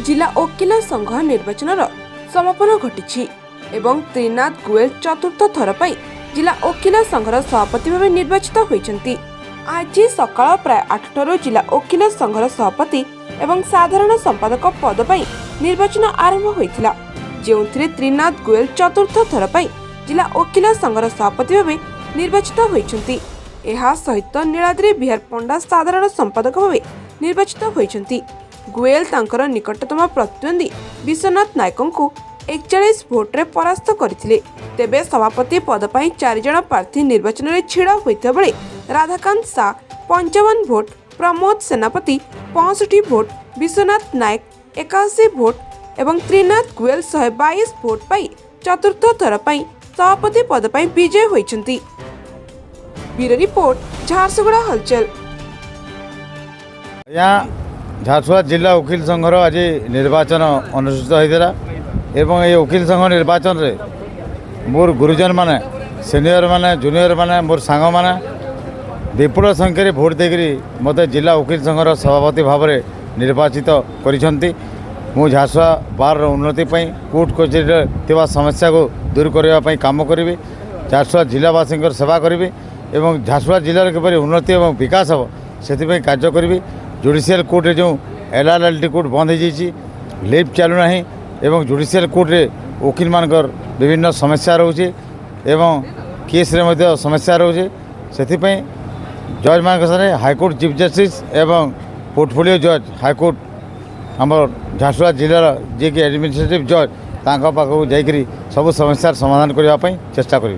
जिला वकिल संघ निर्वाचन समापन घटी एवं त्रिनाथ गोयल चतुर्थ थर पर जिला वकिल संघर सभापति भाव निर्वाचित होती। आज सकाळ प्राय 8 जिला वकिल संघर सभापति एवं साधारण संपादक पद पर निर्वाचन आरंभ होता, जो त्रिनाथ गोयल चतुर्थ थर पर जिला वकिल संघर सभापति भाव निर्वाचित होती। यह सहित नीलाद्री बिहार पंडा साधारण संपादक भाव निर्वाचित होती। गोयल तांकर निकटतम प्रतिद्वंदी विश्वनाथ नायक को 41 भोट रे परास्त करथिले। तेबे सभापति पद पर 4 जन प्रार्थी निर्वाचन में छिड़ा होता बेले राधाकांत शाह 55 भोट, प्रमोद सेनापति 65 भोट, विश्वनाथ नायक 81 भोट एवं त्रिनाथ गोयल 122 भोट पाई चतुर्थ थर पर सभापति पद पर विजय होइछंती। ब्यूरो रिपोर्ट झारसुगुड़ा हलचल। झारसुगुड़ा जिला वकिल संघर आज निर्वाचन अनुष्ठित होता एवं ये वकिल संघ निर्वाचन रे मोर गुरुजन माने, सीनियर माने, जूनियर माने, मोर सांग माने विपुल संख्यार भोट देकर मत जिला वकिल संघर सभापति भाव में निर्वाचित करिसेंती। मु झारसुगुड़ा बार उन्नति कोर्ट कचेरी समस्या को दूर करने काम करी, झारसुगुड़ा जिलावासी सेवा करी एवं झारसुगुड़ा जिलार किपर उन्नति और विकास हम से कार्य करी। जुडिशियल कोर्ट रे जो LRLT कोर्ट बंद हो लिफ्ट चलूना एवं जुडिशियल कोर्ट रे वकिल मानकर विभिन्न समस्या रोचे एवं केस रे मध्य समस्या रोचे से जज मान हाईकोर्ट चीफ जस्टिस एवं पोर्टफोलियो जज हाईकोर्ट आम झारसुगुड़ा जिलार जी कि एडमिनिस्ट्रेटिव जज तांका पाखु जाइकरी सब समस्या समाधान करने चेष्टा करी।